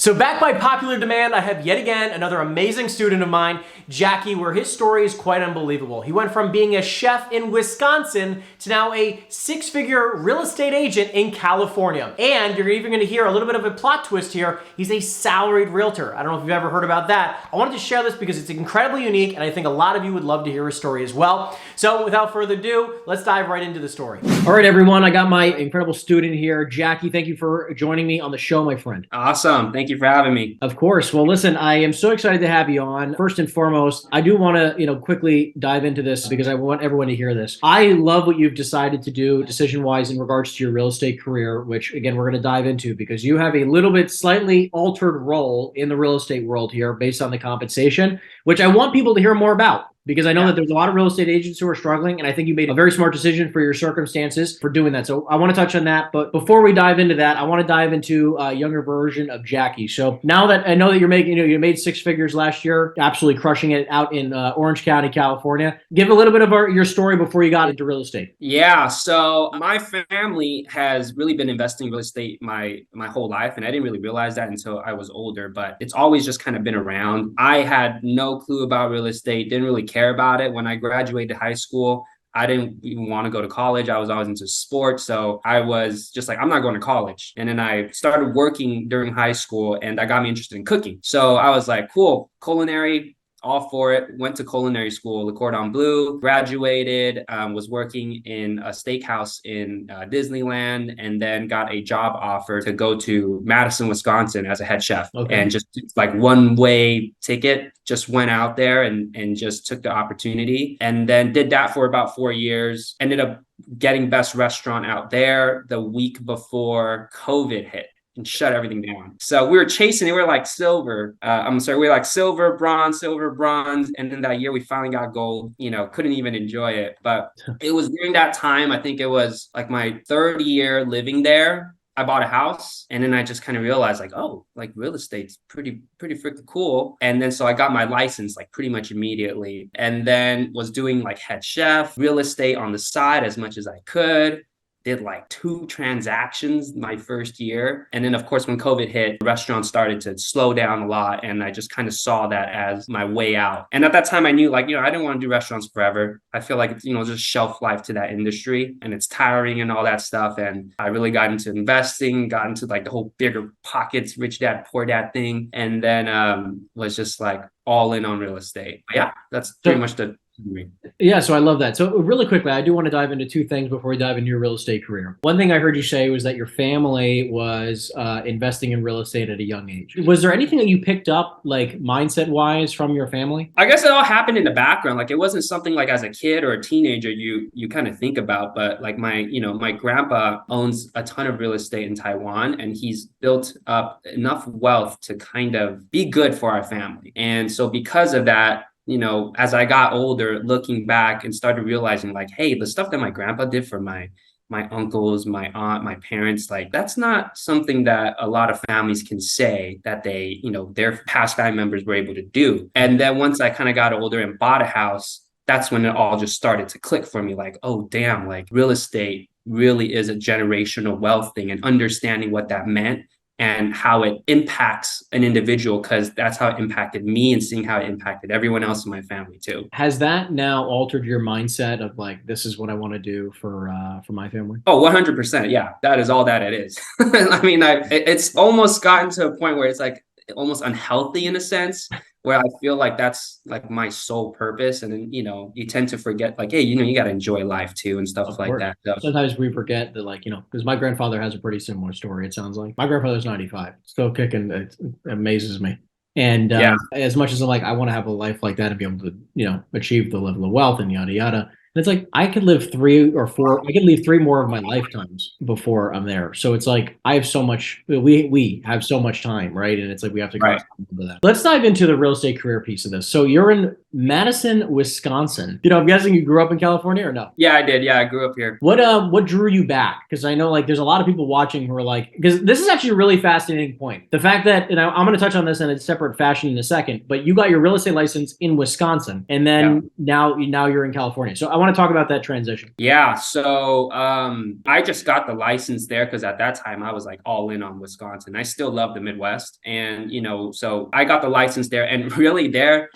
So back by popular demand, I have yet again another amazing student of mine, Jackie, where his story is quite unbelievable. He went from being a chef in Wisconsin to now a six-figure real estate agent in California. And you're even gonna hear a little bit of a plot twist here. He's a salaried realtor. I don't know if you've ever heard about that. I wanted to share this because it's incredibly unique and I think a lot of you would love to hear his story as well. So without further ado, let's dive right into the story. All right, everyone, I got my incredible student here. Jackie, thank you for joining me on the show, my friend. Awesome. Thank you for having me. Of course. Well, listen, I am so excited to have you on. First and foremost, I do want to, quickly dive into this because I want everyone to hear this. I love what you've decided to do decision-wise in regards to your real estate career, which again, we're going to dive into because you have a little bit slightly altered role in the real estate world here based on the compensation, which I want people to hear more about. Because I know that there's a lot of real estate agents who are struggling, and I think you made a very smart decision for your circumstances for doing that. So I want to touch on that. But before we dive into that, I want to dive into a younger version of Jackie. So now that I know that you're making, you made six figures last year, absolutely crushing it out in Orange County, California. Give a little bit of your story before you got into real estate. Yeah. So my family has really been investing in real estate my whole life. And I didn't really realize that until I was older, but it's always just kind of been around. I had no clue about real estate, didn't really care about it. When I graduated high school, I didn't even want to go to college. I was always into sports. So I was just like, I'm not going to college. And then I started working during high school and that got me interested in cooking. So I was like, cool, culinary, all for it. Went to culinary school, Le Cordon Bleu, graduated, was working in a steakhouse in Disneyland, and then got a job offer to go to Madison, Wisconsin as a head chef. Okay. And just like one-way ticket, just went out there and just took the opportunity, and then did that for about 4 years. Ended up getting best restaurant out there the week before COVID hit and shut everything down. So we were chasing it. We were like silver. We were like silver, bronze. And then that year we finally got gold, couldn't even enjoy it. But it was during that time, I think it was like my third year living there, I bought a house, and then I just kind of realized like, oh, like real estate's pretty freaking cool. And then so I got my license like pretty much immediately, and then was doing like head chef, real estate on the side as much as I could. Did like 2 transactions my first year. And then of course, when COVID hit, restaurants started to slow down a lot. And I just kind of saw that as my way out. And at that time I knew like, I didn't want to do restaurants forever. I feel like it's, just shelf life to that industry, and it's tiring and all that stuff. And I really got into investing, got into like the whole bigger pockets, rich dad, poor dad thing. And then was just like all in on real estate. But yeah, that's pretty much the. Yeah, so I love that. So really quickly, I do want to dive into 2 things before we dive into your real estate career. One thing I heard you say was that your family was investing in real estate at a young age. Was there anything that you picked up like mindset wise from your family? I guess it all happened in the background. Like it wasn't something like as a kid or a teenager you kind of think about, but like my grandpa owns a ton of real estate in Taiwan, and he's built up enough wealth to kind of be good for our family. And so because of that, as I got older, looking back and started realizing like, hey, the stuff that my grandpa did for my uncles, my aunt, my parents, like that's not something that a lot of families can say that they, their past family members were able to do. And then once I kind of got older and bought a house, that's when it all just started to click for me. Like, oh, damn, like real estate really is a generational wealth thing, and understanding what that meant and how it impacts an individual, because that's how it impacted me, and seeing how it impacted everyone else in my family too. Has that now altered your mindset of like, this is what I want to do for my family? Oh, 100%. Yeah, that is all that it is. I mean, it's almost gotten to a point where it's like almost unhealthy in a sense, where I feel like that's like my sole purpose. And then, you tend to forget like, hey, you got to enjoy life too and stuff like that. So sometimes we forget that, like, because my grandfather has a pretty similar story. It sounds like my grandfather's 95, still kicking. It amazes me. And as much as I'm like, I want to have a life like that and be able to, achieve the level of wealth and yada, yada. And it's like, I could live 3 or 4, I could leave 3 more of my lifetimes before I'm there. So it's like, I have so much, we have so much time, right? And it's like, we have to go into that. Let's dive into the real estate career piece of this. So you're in Madison, Wisconsin. I'm guessing you grew up in California or no? Yeah, I did. Yeah, I grew up here. What drew you back? Because I know like there's a lot of people watching who are like, because this is actually a really fascinating point. The fact that, I'm going to touch on this in a separate fashion in a second, but you got your real estate license in Wisconsin, and then now you're in California. So I want want to talk about that transition. Yeah, so I just got the license there because at that time I was like all in on Wisconsin. I still love the Midwest, and so I got the license there, and really there,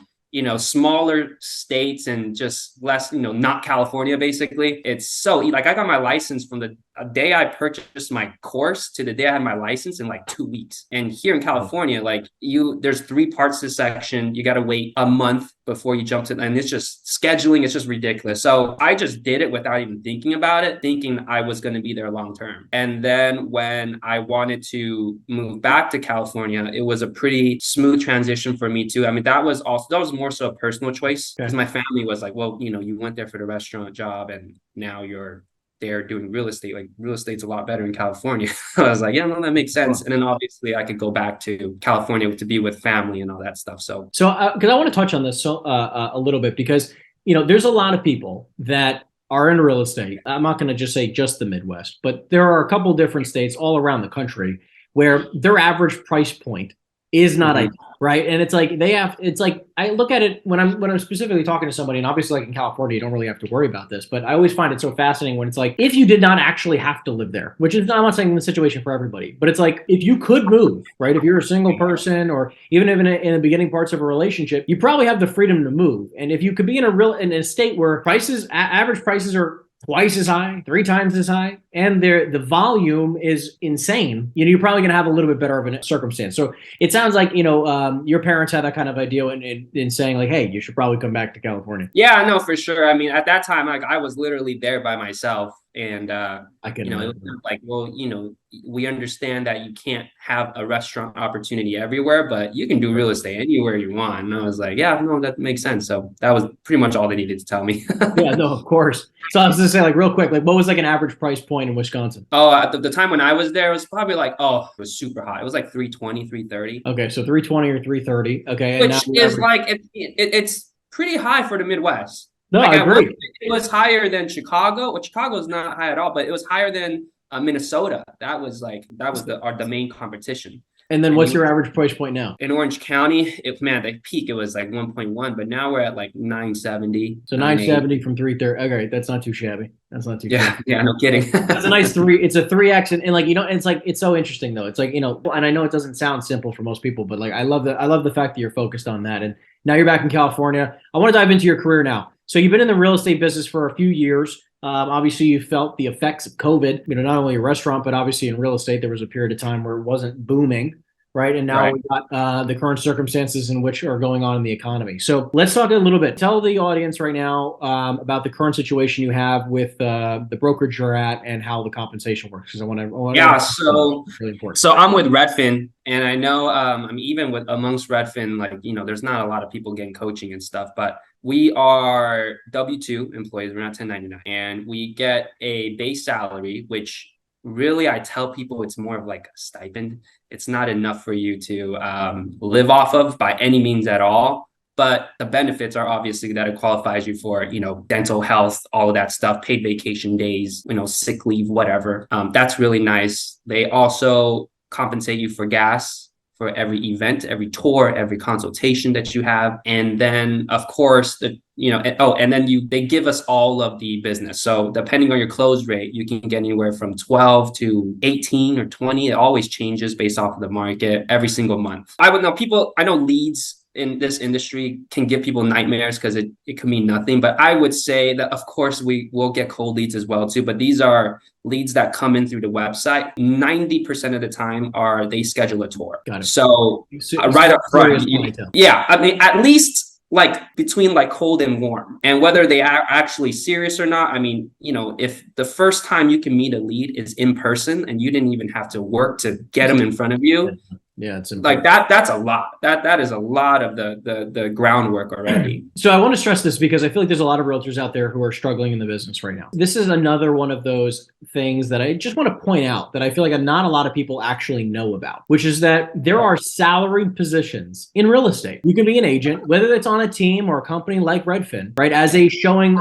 smaller states and just less, not California, basically. It's so like I got my license from the day I purchased my course to the day I had my license in like 2 weeks. And here in California, like there's 3 parts to the section. You got to wait a month before you jump to, and it's just scheduling. It's just ridiculous. So I just did it without even thinking about it, thinking I was going to be there long term. And then when I wanted to move back to California, it was a pretty smooth transition for me too. I mean, that was more so a personal choice because my family was like, well, you went there for the restaurant job and now you're there doing real estate. Like real estate's a lot better in California. I was like, yeah, no, that makes sense. And then obviously I could go back to California to be with family and all that stuff. So because I want to touch on this a little bit because there's a lot of people that are in real estate. I'm not going to just say just the Midwest, but there are a couple different states all around the country where their average price point is not ideal, right? And it's like I look at it when I'm specifically talking to somebody, and obviously like in California, you don't really have to worry about this, but I always find it so fascinating when it's like, if you did not actually have to live there, which is, I'm not saying the situation for everybody, but it's like, if you could move, right? If you're a single person, or even if in the beginning parts of a relationship, you probably have the freedom to move. And if you could be in a state where average prices are twice as high, 3 times as high, and the volume is insane, you're probably going to have a little bit better of a circumstance. So it sounds like, your parents had that kind of idea in saying like, hey, you should probably come back to California. Yeah, no, for sure. I mean, at that time, like I was literally there by myself. And I can it was like, well, we understand that you can't have a restaurant opportunity everywhere, but you can do real estate anywhere you want. And I was like, yeah, no, that makes sense. So that was pretty much all they needed to tell me. Yeah, no, of course. So I was just saying, like, real quick, like, what was like an average price point in Wisconsin? Oh, at the time when I was there, it was probably like, it was super high. It was like 320, 330. Okay, so 320 or 330. Okay, which is like it's pretty high for the Midwest. No, like I agree. It was higher than Chicago, which Chicago is not high at all, but it was higher than Minnesota. That was the main competition. And then what's your average price point now? In Orange County, the peak, it was like 1.1, but now we're at like 970. So 970 from 330. Okay, that's not too shabby. That's not too shabby. Yeah, no kidding. That's a nice 3. It's a 3x, and like, it's like, it's so interesting though. It's like, and I know it doesn't sound simple for most people, but like I love the fact that you're focused on that. And now you're back in California. I want to dive into your career now. So you've been in the real estate business for a few years. Obviously, you felt the effects of COVID. Not only a restaurant, but obviously in real estate, there was a period of time where it wasn't booming, right? And now we got the current circumstances in which are going on in the economy. So let's talk a little bit. Tell the audience right now about the current situation you have with the brokerage you're at and how the compensation works. Because I want to. Yeah, so really important. So I'm with Redfin, and I know, even amongst Redfin, like there's not a lot of people getting coaching and stuff, but we are W-2 employees. We're not 1099, and we get a base salary, which really I tell people it's more of like a stipend. It's not enough for you to live off of by any means at all. But the benefits are obviously that it qualifies you for, dental health, all of that stuff, paid vacation days, sick leave, whatever. That's really nice. They also compensate you for gas for every event, every tour, every consultation that you have. And then of course, and then they give us all of the business. So depending on your close rate, you can get anywhere from 12 to 18 or 20. It always changes based off of the market every single month. I know leads in this industry can give people nightmares because it can mean nothing. But I would say that, of course, we will get cold leads as well, too. But these are leads that come in through the website. 90% of the time they schedule a tour. Got it. So right up front, at least like between like cold and warm, and whether they are actually serious or not. If the first time you can meet a lead is in person and you didn't even have to work to get them in front of you. Yeah, it's important. Like that's a lot. That is a lot of the groundwork already. So I want to stress this because I feel like there's a lot of realtors out there who are struggling in the business right now. This is another one of those things that I just want to point out that I feel like not a lot of people actually know about, which is that there are salaried positions in real estate. You can be an agent, whether it's on a team or a company like Redfin, right? As a showing,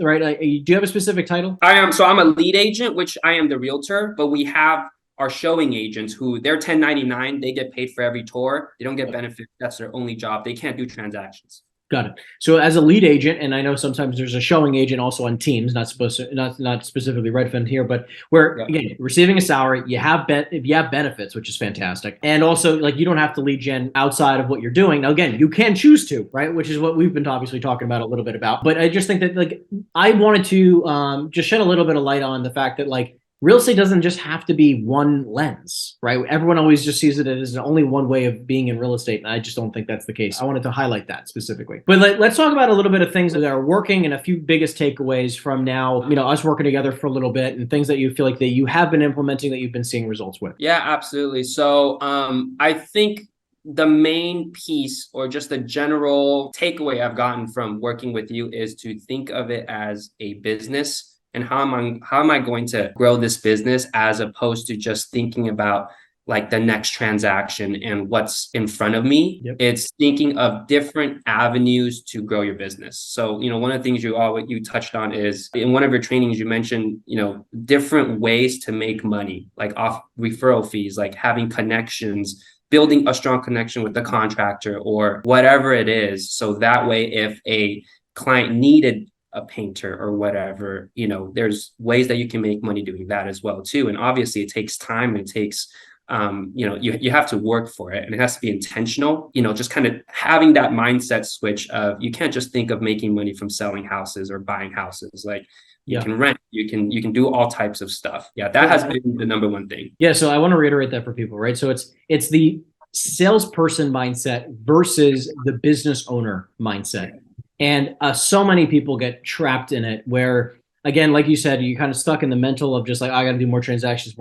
right? Do you have a specific title? I am. So I'm a lead agent, which I am the realtor, but we have our showing agents who they're 1099. They get paid for every tour. They don't get benefits. That's their only job. They can't do transactions. Got it. So as a lead agent, and I know sometimes there's a showing agent also on teams, not specifically Redfin here, but where again, receiving a salary, you have benefits, which is fantastic. And also like you don't have to lead gen outside of what you're doing. Now again, you can choose to, right? Which is what we've been obviously talking about a little bit about. But I just think that like I wanted to just shed a little bit of light on the fact that like real estate doesn't just have to be one lens, right? Everyone always just sees it as only one way of being in real estate. And I just don't think that's the case. I wanted to highlight that specifically. But let's talk about a little bit of things that are working and a few biggest takeaways from now, you know, us working together for a little bit and things that you feel like that you have been implementing that you've been seeing results with. Yeah, absolutely. So I think the main piece or just the general takeaway I've gotten from working with you is to think of it as a business. And how am I going to grow this business as opposed to just thinking about like the next transaction and what's in front of me. Yep. It's thinking of different avenues to grow your business. So, you know, one of the things you touched on is in one of your trainings, you mentioned, you know, different ways to make money, like off referral fees, like having connections, building a strong connection with the contractor or whatever it is. So that way, if a client needed a painter or whatever, you know, there's ways that you can make money doing that as well too. And obviously it takes time and it takes, you know, you have to work for it and it has to be intentional, you know, just kind of having that mindset switch of, you can't just think of making money from selling houses or buying houses. Like you can rent, you can do all types of stuff. Yeah. That has been the number one thing. Yeah. So I want to reiterate that for people, right? So it's the salesperson mindset versus the business owner mindset. And so many people get trapped in it where, again, like you said, you're kind of stuck in the mental of just like, I got to do more transactions,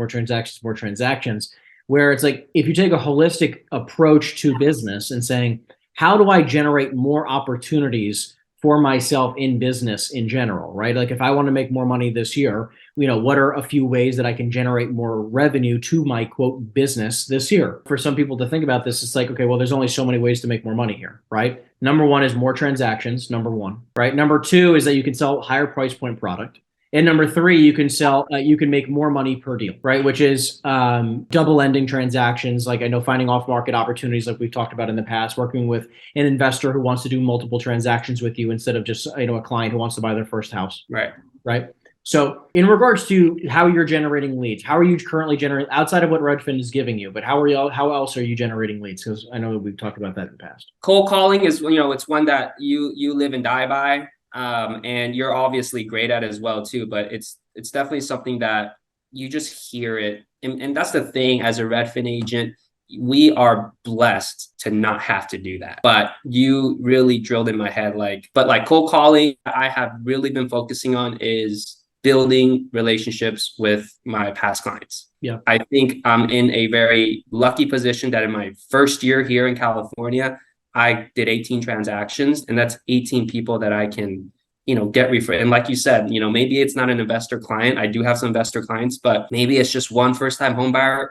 where it's like, if you take a holistic approach to business and saying, how do I generate more opportunities for myself in business in general, right? Like if I want to make more money this year, you know, what are a few ways that I can generate more revenue to my quote business this year? For some people to think about this, it's like, okay, well, there's only so many ways to make more money here, right? Number one is more transactions, number one, right? Number two is that you can sell higher price point product. And number three, you can make more money per deal, right? Which is double ending transactions. Like I know finding off market opportunities, like we've talked about in the past, working with an investor who wants to do multiple transactions with you instead of just, you know, a client who wants to buy their first house. Right. Right. So in regards to how you're generating leads, how are you currently generating outside of what Redfin is giving you, but how else are you generating leads? Because I know we've talked about that in the past. Cold calling is, you know, it's one that you live and die by. And you're obviously great at as well too, but it's definitely something that you just hear it. And that's the thing, as a Redfin agent, we are blessed to not have to do that. But you really drilled in my head, like cold calling, I have really been focusing on is building relationships with my past clients. Yeah. I think I'm in a very lucky position that in my first year here in California, I did 18 transactions, and that's 18 people that I can, you know, get referred. And like you said, you know, maybe it's not an investor client. I do have some investor clients, but maybe it's just one first-time home buyer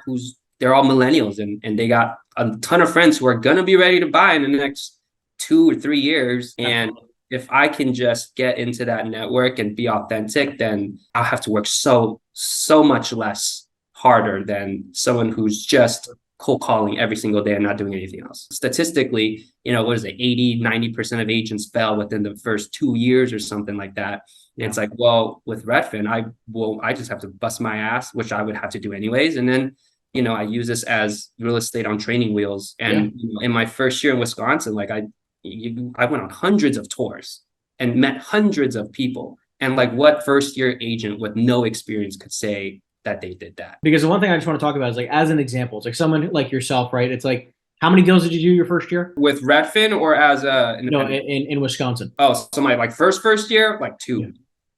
they're all millennials and they got a ton of friends who are going to be ready to buy in the next 2 or 3 years. And if I can just get into that network and be authentic, then I'll have to work so much less harder than someone who's just cold calling every single day and not doing anything else. Statistically, you know, what is it, 80-90% of agents fail within the first 2 years or something like that. Yeah. It's like, well, with Redfin, I just have to bust my ass, which I would have to do anyways. And then, you know, I use this as real estate on training wheels. And you know, in my first year in Wisconsin, like I went on hundreds of tours and met hundreds of people. And like, what first year agent with no experience could say that they did that? Because the one thing I just want to talk about is like, as an example, it's like someone like yourself, right? It's like, how many deals did you do your first year? With Redfin or as a independent? No, in Wisconsin. Oh, so my like first year, like two. Yeah.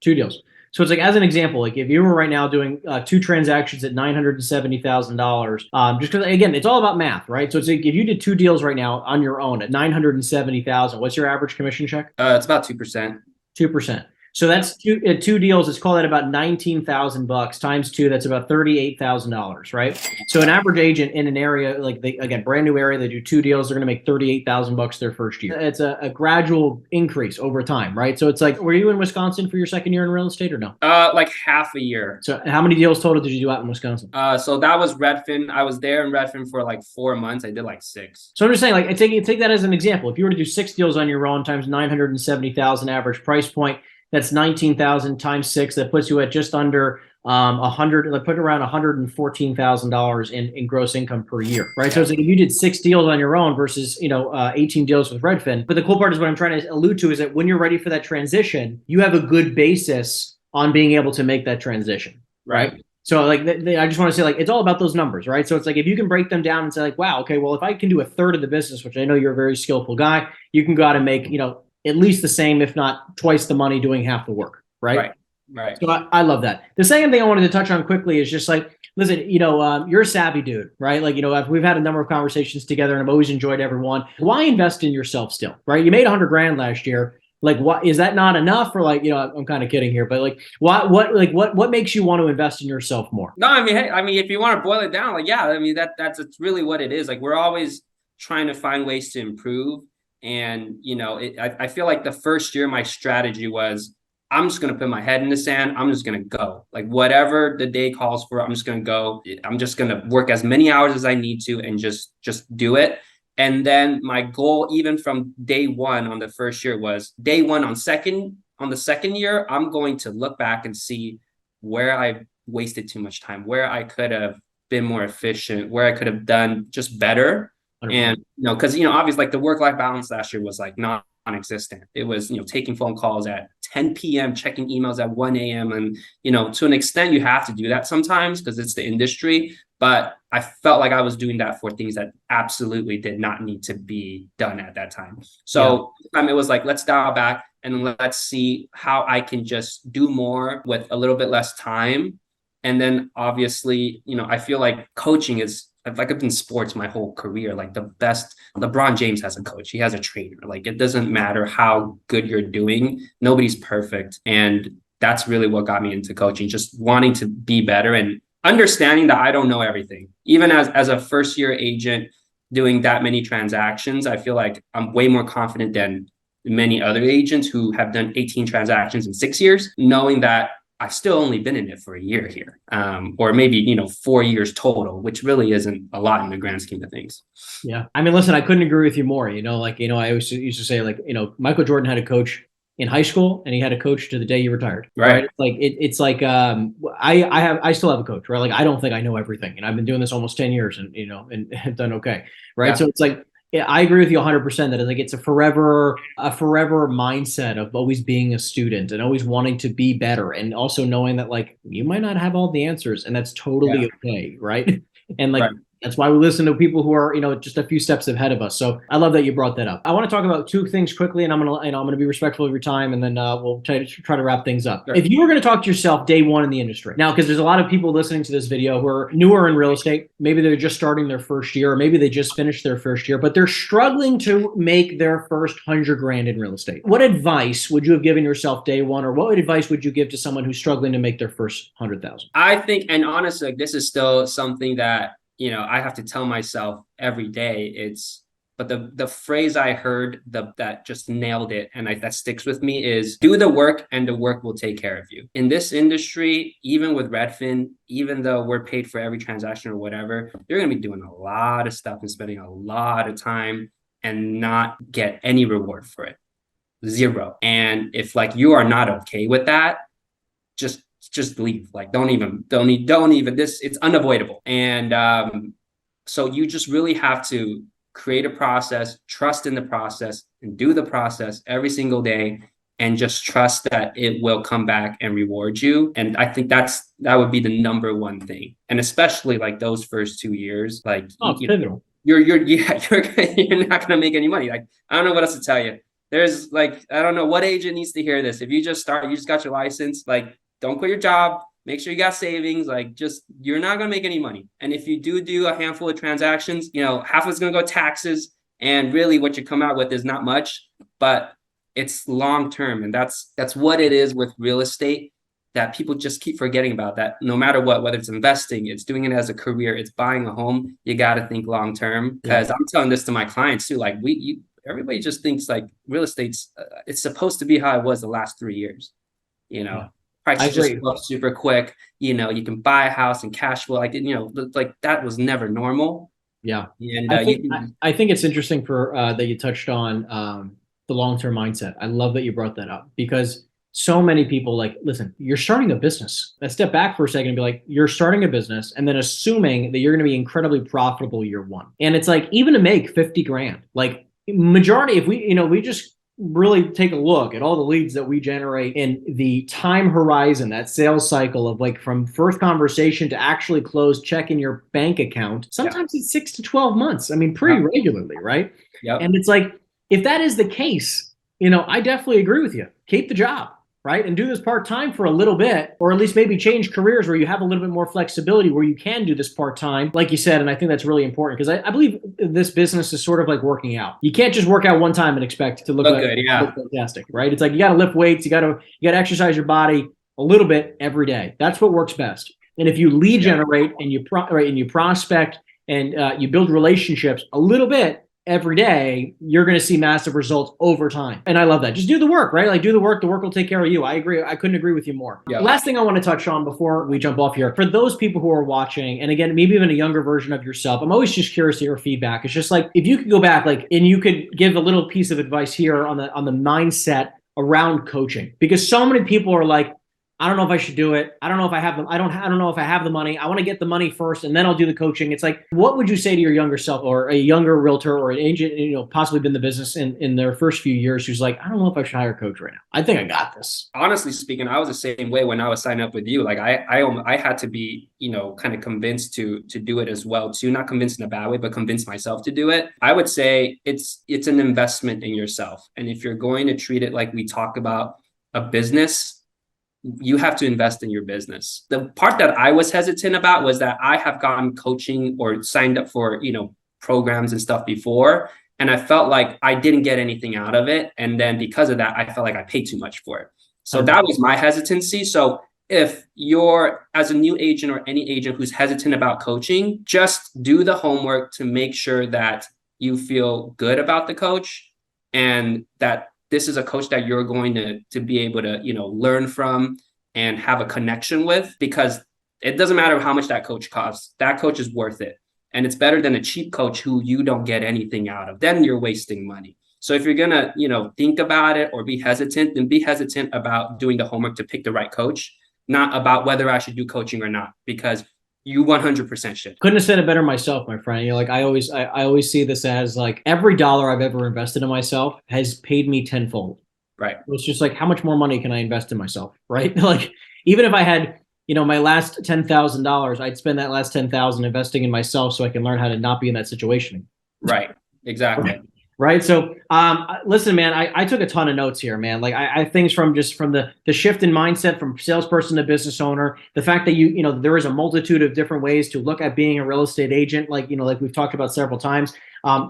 2 deals. So it's like, as an example, like if you were right now doing 2 transactions at $970,000, just because again, it's all about math, right? So it's like if you did 2 deals right now on your own at $970,000, what's your average commission check? It's about 2%. 2%. So that's two deals. Let's call that about $19,000 times two. That's about $38,000, right? So an average agent in an area like again, brand new area, they do two deals. They're going to make $38,000 their first year. It's a gradual increase over time, right? So it's like, were you in Wisconsin for your second year in real estate or no? Like half a year. So how many deals total did you do out in Wisconsin? So that was Redfin. I was there in Redfin for like 4 months. I did like 6. So I'm just saying, like, take that as an example. If you were to do 6 deals on your own times 970,000 average price point, that's 19,000 times 6. That puts you at just under 100. Like put around $114,000 in gross income per year, right? So it's like if you did 6 deals on your own versus 18 deals with Redfin. But the cool part is what I'm trying to allude to is that when you're ready for that transition, you have a good basis on being able to make that transition, right? So like I just want to say like it's all about those numbers, right? So it's like if you can break them down and say like, wow, okay, well if I can do a third of the business, which I know you're a very skillful guy, you can go out and make at least the same, if not twice the money doing half the work, right? Right. So I love that. The second thing I wanted to touch on quickly is just like, listen, you're a savvy dude, right? Like, we've had a number of conversations together and I've always enjoyed everyone. Why invest in yourself still, right? You made 100 grand last year. Like, what is that not enough? Or like, I'm kind of kidding here, but like, what makes you want to invest in yourself more? No, I mean, hey, if you want to boil it down, like, yeah, I mean, that's really what it is. Like, we're always trying to find ways to improve. And, I feel like the first year, my strategy was, I'm just going to put my head in the sand. I'm just going to go. Like, whatever the day calls for, I'm just going to go. I'm just going to work as many hours as I need to and just do it. And then my goal, even from day one on the first year, was day one on the second year, I'm going to look back and see where I wasted too much time, where I could have been more efficient, where I could have done just better. 100%. And, because, obviously like the work-life balance last year was like non-existent. It was, taking phone calls at 10 p.m., checking emails at 1 a.m. And, to an extent you have to do that sometimes because it's the industry. But I felt like I was doing that for things that absolutely did not need to be done at that time. So it was like, let's dial back and let's see how I can just do more with a little bit less time. And then obviously, I feel like coaching is, like I've been in sports my whole career. Like the best, LeBron James has a coach. He has a trainer. Like it doesn't matter how good you're doing. Nobody's perfect. And that's really what got me into coaching, just wanting to be better and understanding that I don't know everything. Even as a first year agent doing that many transactions, I feel like I'm way more confident than many other agents who have done 18 transactions in 6 years, knowing that I've still only been in it for a year here, or maybe, 4 years total, which really isn't a lot in the grand scheme of things. Yeah. I mean, listen, I couldn't agree with you more. I always used to say like, Michael Jordan had a coach in high school and he had a coach to the day he retired. Right. Like it's like, I still have a coach, right? Like, I don't think I know everything and I've been doing this almost 10 years and have done okay. Right. Yeah. So it's like, yeah, I agree with you 100% that it's a forever mindset of always being a student and always wanting to be better. And also knowing that like, you might not have all the answers and that's totally okay. Right. And like, that's why we listen to people who are, just a few steps ahead of us. So I love that you brought that up. I want to talk about 2 things quickly, and I'm going to be respectful of your time, and then we'll try to wrap things up. Sure. If you were going to talk to yourself day one in the industry now, because there's a lot of people listening to this video who are newer in real estate, maybe they're just starting their first year, or maybe they just finished their first year, but they're struggling to make their first 100 grand in real estate. What advice would you have given yourself day one, or what advice would you give to someone who's struggling to make their first 100,000? I think, and honestly, like, this is still something that I have to tell myself every day. But the phrase I heard that just nailed it, and that sticks with me, is do the work and the work will take care of you. In this industry, even with Redfin, even though we're paid for every transaction or whatever, you're going to be doing a lot of stuff and spending a lot of time and not get any reward for it. Zero. And if like you are not okay with that, just leave. Like don't even this, it's unavoidable. And so you just really have to create a process, trust in the process, and do the process every single day, and just trust that it will come back and reward you. And I think that would be the number one thing. And especially like those first 2 years, like you're not gonna make any money. Like I don't know what else to tell you. There's like, I don't know what agent needs to hear this. If you just got your license, like don't quit your job. Make sure you got savings. Like you're not going to make any money. And if you do a handful of transactions, half of it's going to go taxes. And really what you come out with is not much, but it's long term. And that's what it is with real estate that people just keep forgetting about, that no matter what, whether it's investing, it's doing it as a career, it's buying a home, you got to think long term. Because I'm telling this to my clients too, like everybody just thinks like real estate's it's supposed to be how it was the last 3 years, Yeah. I prices just agree. go up super quick. You can buy a house and cash flow, like like that was never normal. Yeah. And I you think I, can I think it's interesting for that you touched on the long-term mindset. I love that you brought that up because so many people like, listen, you're starting a business. Let's step back for a second and be like, you're starting a business and then assuming that you're going to be incredibly profitable year one. And it's like, even to make 50 grand, like majority, if we just really take a look at all the leads that we generate in the time horizon, that sales cycle of like from first conversation to actually close, check in your bank account, yeah. sometimes it's 6 to 12 months. I mean, pretty Yep. regularly, right? Yep. And it's like, if that is the case, I definitely agree with you. Keep the job, right? And do this part-time for a little bit, or at least maybe change careers where you have a little bit more flexibility where you can do this part-time, like you said. And I think that's really important because I believe this business is sort of like working out. You can't just work out one time and expect to look Good. Yeah. fantastic, right? It's like you got to lift weights, you got to exercise your body a little bit every day. That's what works best. And if you lead generate and you prospect and you build relationships a little bit every day, you're going to see massive results over time. And I love that. Just do the work, right? Like do the work will take care of you. I agree. I couldn't agree with you more. Yep. Last thing I want to touch on before we jump off here, for those people who are watching, and again, maybe even a younger version of yourself, I'm always just curious to hear feedback. It's just like, if you could go back, like, and you could give a little piece of advice here on the mindset around coaching, because so many people are like, I don't know if I should do it. I don't know if I have them. I don't know if I have the money. I want to get the money first and then I'll do the coaching. It's like, what would you say to your younger self or a younger realtor or an agent, possibly been in the business in their first few years, who's like, I don't know if I should hire a coach right now. I think I got this. Honestly speaking, I was the same way when I was signing up with you. Like I had to be, kind of convinced to do it as well too. Not convinced in a bad way, but convince myself to do it. I would say it's an investment in yourself. And if you're going to treat it like we talk about a business, you have to invest in your business. The part that I was hesitant about was that I have gotten coaching or signed up for, programs and stuff before. And I felt like I didn't get anything out of it. And then because of that, I felt like I paid too much for it. So that was my hesitancy. So if you're, as a new agent or any agent who's hesitant about coaching, just do the homework to make sure that you feel good about the coach and that this is a coach that you're going to be able to, learn from and have a connection with, because it doesn't matter how much that coach costs. That coach is worth it. And it's better than a cheap coach who you don't get anything out of. Then you're wasting money. So if you're going to, think about it or be hesitant, then be hesitant about doing the homework to pick the right coach, not about whether I should do coaching or not, because you 100% should. Couldn't have said it better myself, my friend. Like I always see this as like every dollar I've ever invested in myself has paid me tenfold. Right. It's just like, how much more money can I invest in myself? Right. Like even if I had, my last $10,000, I'd spend that last 10,000 investing in myself so I can learn how to not be in that situation. Right. Exactly. Right. So, listen, man, I took a ton of notes here, man. Like I things from the shift in mindset from salesperson to business owner, the fact that there is a multitude of different ways to look at being a real estate agent. Like we've talked about several times,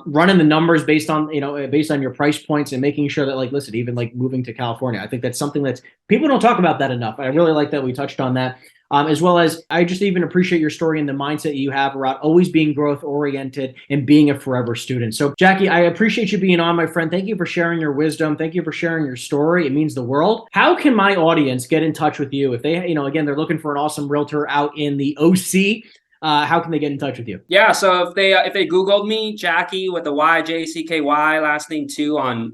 running the numbers based on your price points and making sure that, like, listen, even like moving to California, I think that's something that's people don't talk about that enough. I really like that we touched on that. As well as I just even appreciate your story and the mindset you have around always being growth oriented and being a forever student. So Jackie, I appreciate you being on, my friend. Thank you for sharing your wisdom. Thank you for sharing your story. It means the world. How can my audience get in touch with you if they, again, they're looking for an awesome realtor out in the OC? How can they get in touch with you? Yeah, so if they Googled me, Jackie with the YJCKY last name too on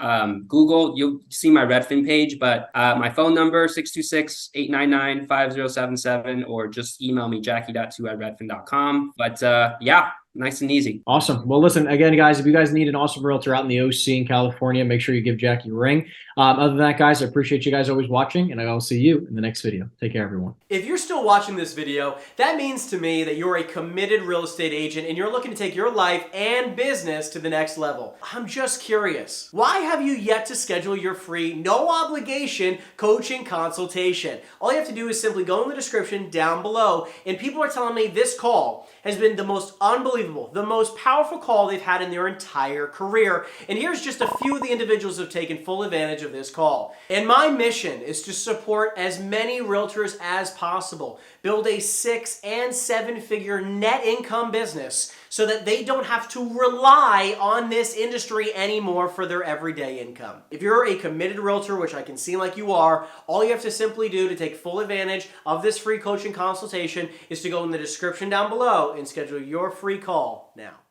Google, you'll see my Redfin page. But my phone number 626-899-5077, or just email me jackie.2@redfin.com. But yeah, nice and easy. Awesome. Well, listen, again, guys, if you guys need an awesome realtor out in the OC in California, make sure you give Jackie a ring. Other than that, guys, I appreciate you guys always watching, and I'll see you in the next video. Take care, everyone. If you're still watching this video, that means to me that you're a committed real estate agent and you're looking to take your life and business to the next level. I'm just curious, why have you yet to schedule your free, no obligation coaching consultation? All you have to do is simply go in the description down below, and people are telling me this call has been the most unbelievable unbelievable. The most powerful call they've had in their entire career. And here's just a few of the individuals who have taken full advantage of this call. And my mission is to support as many realtors as possible, build a 6- and 7-figure net income business so that they don't have to rely on this industry anymore for their everyday income. If you're a committed realtor, which I can see like you are, all you have to simply do to take full advantage of this free coaching consultation is to go in the description down below and schedule your free call now.